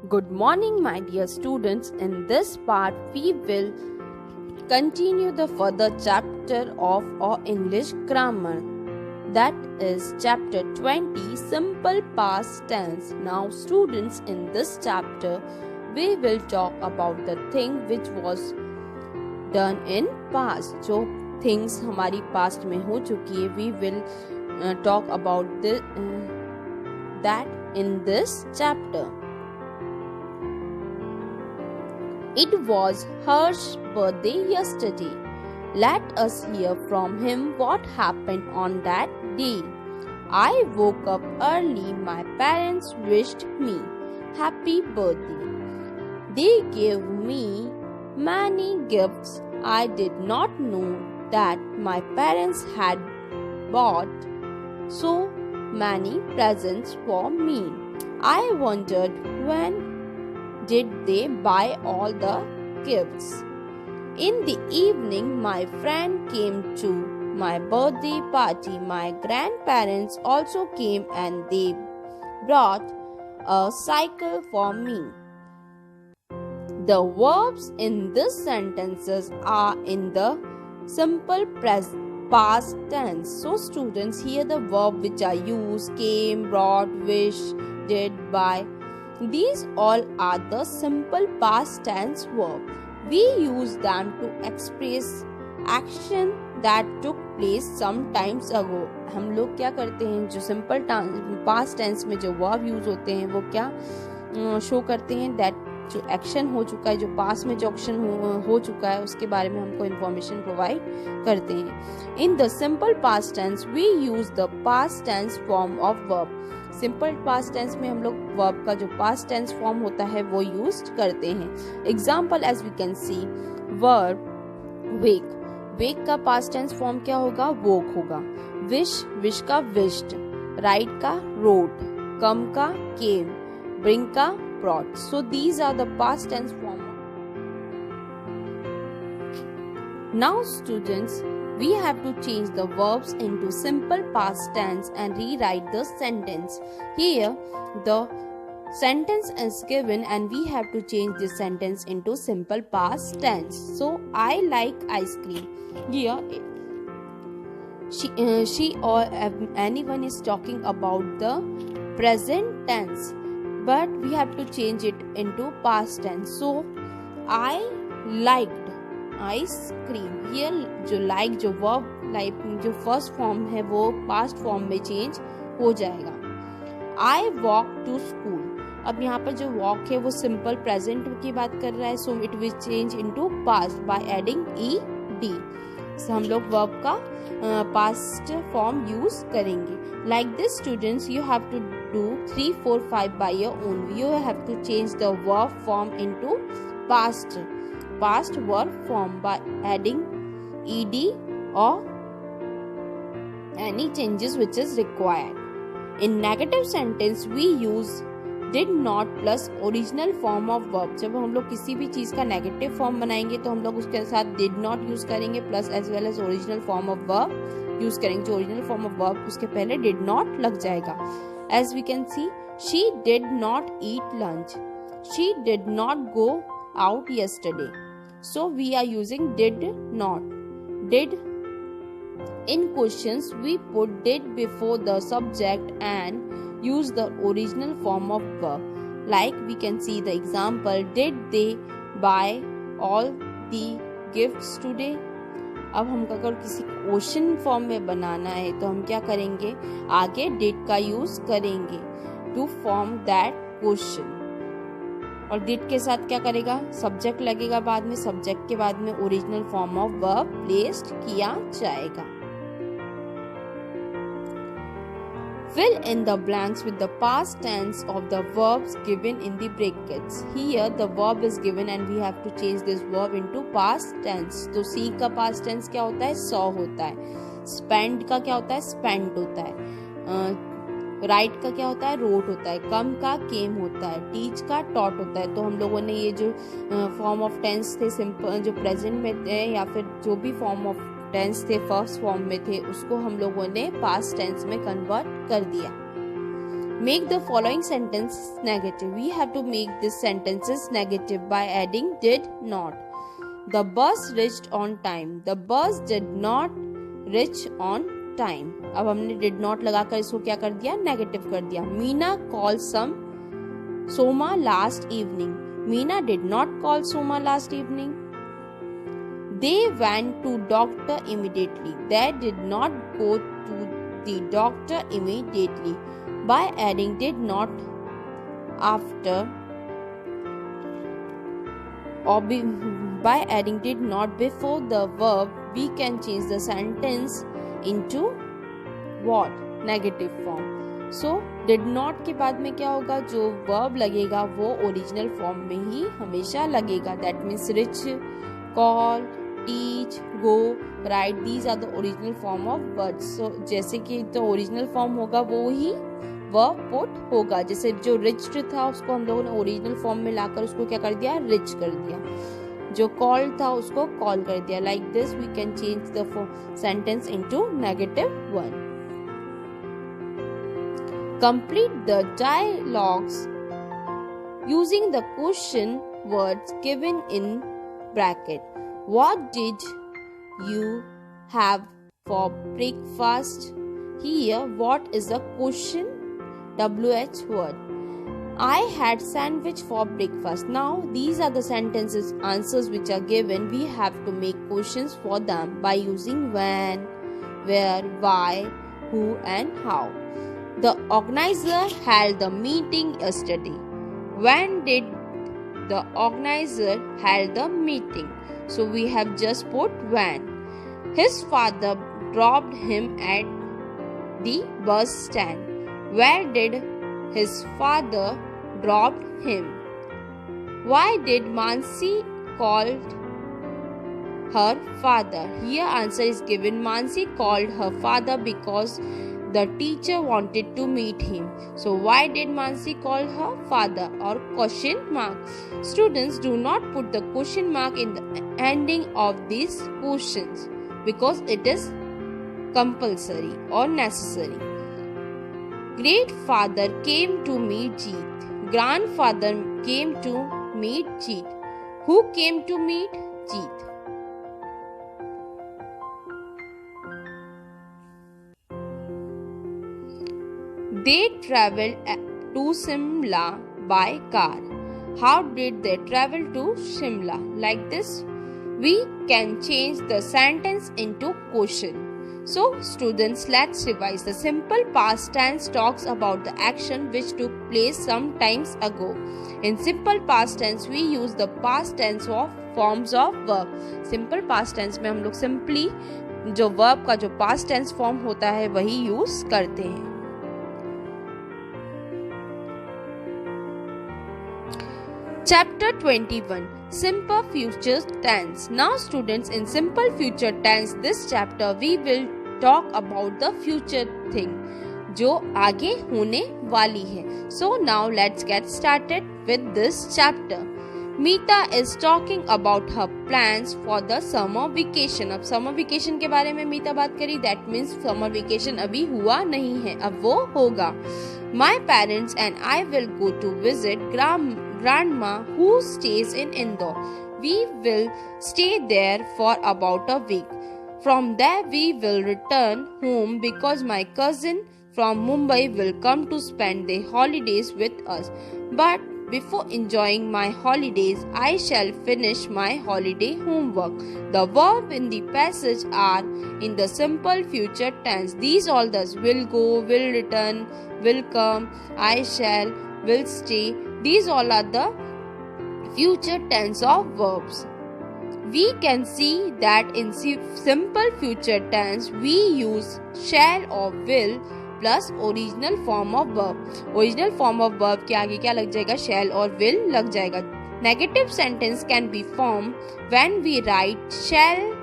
Good morning, my dear students. In this part, we will continue the further chapter of our English grammar. That is chapter 20, Simple Past Tense. Now, students, in this chapter, we will talk about the thing which was done in past. जो things हमारी past में हो चुकी है, we will talk about that in this chapter. It was Harsh's birthday yesterday. Let us hear from him what happened on that day. I woke up early. My parents wished me happy birthday. They gave me many gifts. I did not know that my parents had bought so many presents for me. I wondered when did they buy all the gifts. In the evening, my friend came to my birthday party. My grandparents also came and they brought a cycle for me. The verbs in these sentences are in the simple past tense. So students, here the verb which are used: came, brought, wish, did, buy. These all are the simple past tense verb. We use them to express action that took place some times ago. हम लोग क्या करते हैं, जो simple past tense में जो verb use होते हैं वो क्या show करते हैं, that जो एक्शन हो चुका है, जो पास में जो एक्शन हो चुका है उसके बारे में हमको इन्फॉर्मेशन प्रोवाइड करते हैं. In the simple past tense we use the past tense form of verb. Simple past tense में हम लोग वर्ब का जो पास्ट टेंस फॉर्म होता है वो यूज करते हैं. Example as we can see, verb wake. Wake का पास्ट टेंस फॉर्म क्या होगा? वोक होगा. विश, विश का विश्ड. राइट का रोड. कम का केम. ब्रिंग का brought. So these are the past tense form. Now students, we have to change the verbs into simple past tense and rewrite the sentence. Here the sentence is given and we have to change this sentence into simple past tense. So I like ice cream. Here she or anyone is talking about the present tense, but we have to change it into past tense. So I liked ice cream. Here जो like जो verb like जो first form है वो past form में change हो जाएगा. I walked to school. अब यहाँ पर जो walk है वो simple present की बात कर रहा है, so it will change into past by adding ed. So हम लोग verb का past form use करेंगे. Like this students, you have to do 3, 4, 5 by your own. You have to change the verb form into past verb form by adding ed or any changes which is required. In negative sentence we use did not plus original form of verb. जब हम लोग किसी भी चीज का negative form बनाएंगे तो हम लोग उसके साथ did not यूज करेंगे plus as well as original form of verb use करेंगे. जो ओरिजिनल फॉर्म ऑफ वर्ब उसके पहले did not लग जाएगा. As we can see, she did not eat lunch. She did not go out yesterday. So we are using did not. Did. In questions we put did before the subject and use the original form of verb. Like we can see the example, did they buy all the gifts today? अब हम अगर किसी question form में बनाना है तो हम क्या करेंगे, आगे डिड का यूज करेंगे टू फॉर्म दैट क्वेश्चन. और डिड के साथ क्या करेगा, सब्जेक्ट लगेगा बाद में, सब्जेक्ट के बाद में original form of verb placed किया जाएगा. Fill in the blanks with the past tense of the verbs given in the brackets. Here the verb is given and we have to change this verb into past tense. तो see का past tense क्या होता है, saw होता है. spend का क्या होता है, spent होता है. write का क्या होता है, wrote होता है. come का came होता है. teach का taught होता है. तो हम लोगों ने ये जो form of tense थे simple जो present में थे या फिर जो भी form of टेंस थे फर्स्ट फॉर्म में थे उसको हम लोगों ने पास्ट टेंस में कन्वर्ट कर दिया. Make the following sentence negative. We have to make this sentences negative by adding did not. The bus reached on time. The bus did not reach on time. अब हमने did not लगाकर इसको क्या कर दिया, negative कर दिया. Meena called Soma last evening. Meena did not call Soma last evening. They went to doctor immediately. They did not go to the doctor immediately. By adding did not after or by adding did not before the verb, we can change the sentence into what? Negative form. So did not के बाद में क्या होगा, जो verb लगेगा वो original form में ही हमेशा लगेगा. That means rich, call, teach, go, write, these are the original form of words. So जैसे कि तो ओरिजिनल फॉर्म होगा वो ही वर्ब पुट होगा. जैसे जो रिच्ड था उसको हम लोगों ने ओरिजिनल फॉर्म में लाकर उसको क्या कर दिया, रिच कर दिया. जो कॉल था उसको कॉल कर दिया. Like this we can change the sentence into negative one. Complete the dialogues using the question words given in bracket. What did you have for breakfast? Here, what is the question? WH word. I had sandwich for breakfast. Now, these are the sentences, answers which are given. We have to make questions for them by using when, where, why, who and how. The organizer held the meeting yesterday. When did the organizer held the meeting? So we have just put when. His father dropped him at the bus stand. Where did his father drop him? Why did Mansi call her father? Here answer is given. Mansi called her father because the teacher wanted to meet him. So why did Mansi call her father? Or question mark. Students, do not put the question mark in the ending of these questions because it is compulsory or necessary. Great father came to meet Jeet. Grandfather came to meet Jeet. Who came to meet Jeet? They traveled to Shimla by car. How did they travel to Shimla? Like this, we can change the sentence into question. So, students, let's revise. The simple past tense talks about the action which took place some times ago. In simple past tense, we use the past tense of forms of verb. Simple past tense में हम लोग simply जो verb का जो past tense form होता है वही use करते हैं. Chapter 21. Simple future tense. Now students, in simple future tense, this chapter we will talk about the future thing जो आगे होने वाली है. So now let's get started with this chapter. Meeta is talking about her plans for the summer vacation. अब summer vacation के बारे में मीता बात करी. That means summer vacation अभी हुआ नहीं है, अब वो होगा. My parents and I will go to visit grandma who stays in Indore. We will stay there for about a week. From there we will return home because my cousin from Mumbai will come to spend their holidays with us. But before enjoying my holidays, I shall finish my holiday homework. The verbs in the passage are in the simple future tense. These all thus will go, will return, will come, I shall, will stay. These all are the future tense of verbs. We can see that in simple future tense we use shall or will plus original form of verb. Original form of verb के आगे क्या लग जाएगा, shall और will लग जाएगा. Negative sentence can be formed when we write shall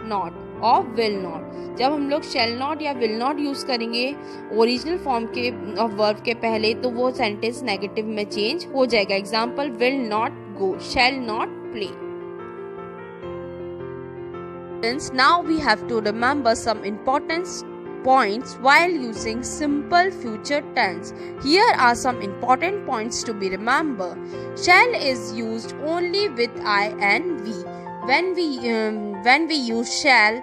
not or will not. जब हम लोग shall not या will not यूज करेंगे ओरिजिनल फॉर्म के वर्ब के पहले तो वो सेंटेंस नेगेटिव में चेंज हो जाएगा. Example, will not go, shall not play. Now we have to remember some important points while using simple future tense. Here are some important points to be remembered. Shall is used only with I and we. When we use shall,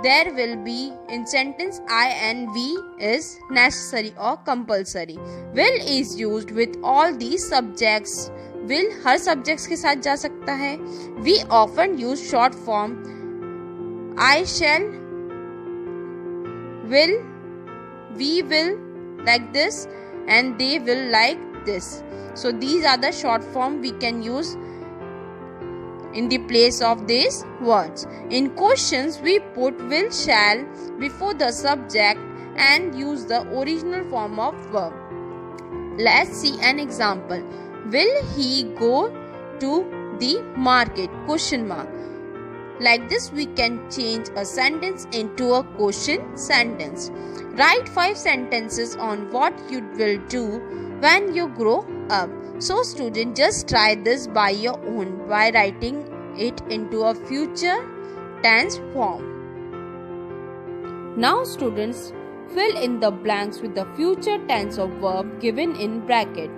there will be in sentence I and we is necessary or compulsory. Will is used with all these subjects. Will her subjects के साथ जा सकता है. We often use short form I shall, will, we will like this, and they will like this. So these are the short form we can use in the place of these words. In questions, we put will, shall before the subject and use the original form of verb. Let's see an example. Will he go to the market? Question mark. Like this, we can change a sentence into a question sentence. Write 5 sentences on what you will do when you grow up. So student, just try this by your own by writing it into a future tense form. Now students, fill in the blanks with the future tense of verb given in bracket.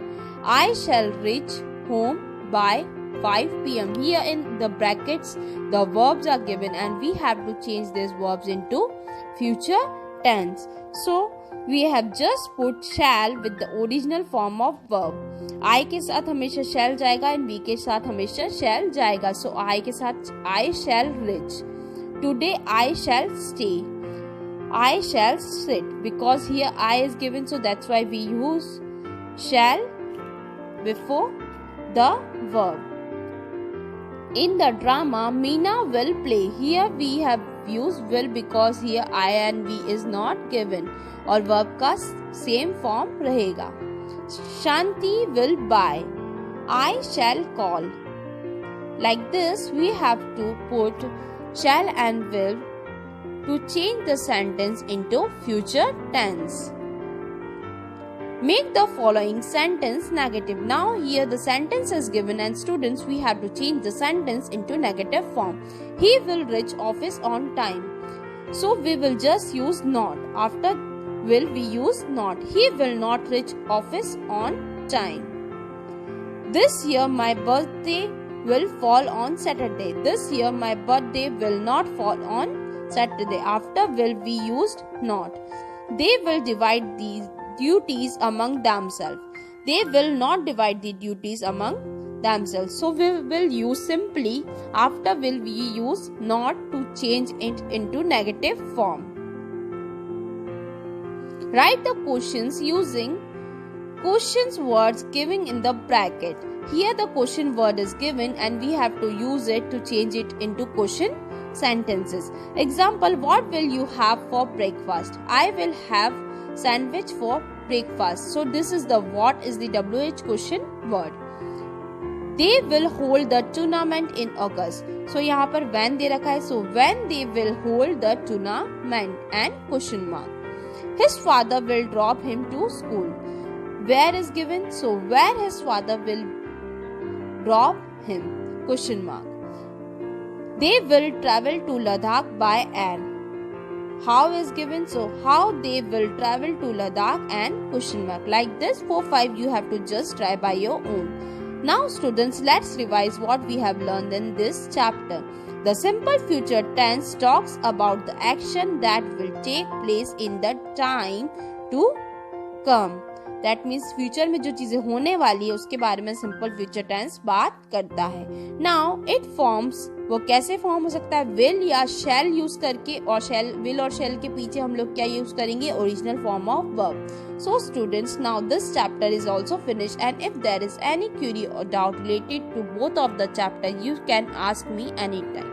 I shall reach home by 5 p.m. Here in the brackets the verbs are given and we have to change these verbs into future tense. So we have just put shall with the original form of verb. I के साथ हमेशा shall जाएगा and we के साथ हमेशा shall जाएगा. So I के साथ I shall reach. Today I shall stay. I shall sit. Because here I is given, so that's why we use shall before the verb. In the drama, Meena will play. Here we have used will because here I and we is not given और verb का same form रहेगा. Shanti will buy. I shall call. Like this, we have to put shall and will to change the sentence into future tense. Make the following sentence negative. Now here the sentence is given and students, we have to change the sentence into negative form. He will reach office on time. So we will just use not. After will we use not. He will not reach office on time. This year my birthday will fall on Saturday. This year my birthday will not fall on Saturday. After will we used not. They will divide these duties among themselves. They will not divide the duties among themselves. So we will use simply after will we use not to change it into negative form. Write the questions using questions words given in the bracket. Here the question word is given and we have to use it to change it into question sentences. Example, what will you have for breakfast? I will have sandwich for breakfast. So this is the what is the WH question word. They will hold the tournament in August. So यहाँ पर when दे रखा है. So when they will hold the tournament and question mark. His father will drop him to school. Where is given? So where his father will drop him? Question mark. They will travel to Ladakh by air. How is given, so how they will travel to Ladakh and question mark. Like this 4-5 you have to just try by your own. Now students, let's revise what we have learned in this chapter. The simple future tense talks about the action that will take place in the time to come. That means future में जो चीजें होने वाली है उसके बारे में simple future tense बात करता है. Now it forms, वो कैसे फॉर्म हो सकता है? will या shall यूज करके और shall, will और shall के पीछे हम लोग क्या यूज करेंगे? Original form of verb. So students, now this chapter is also finished and if there is any query or doubt related to both of the chapter, you can ask me anytime.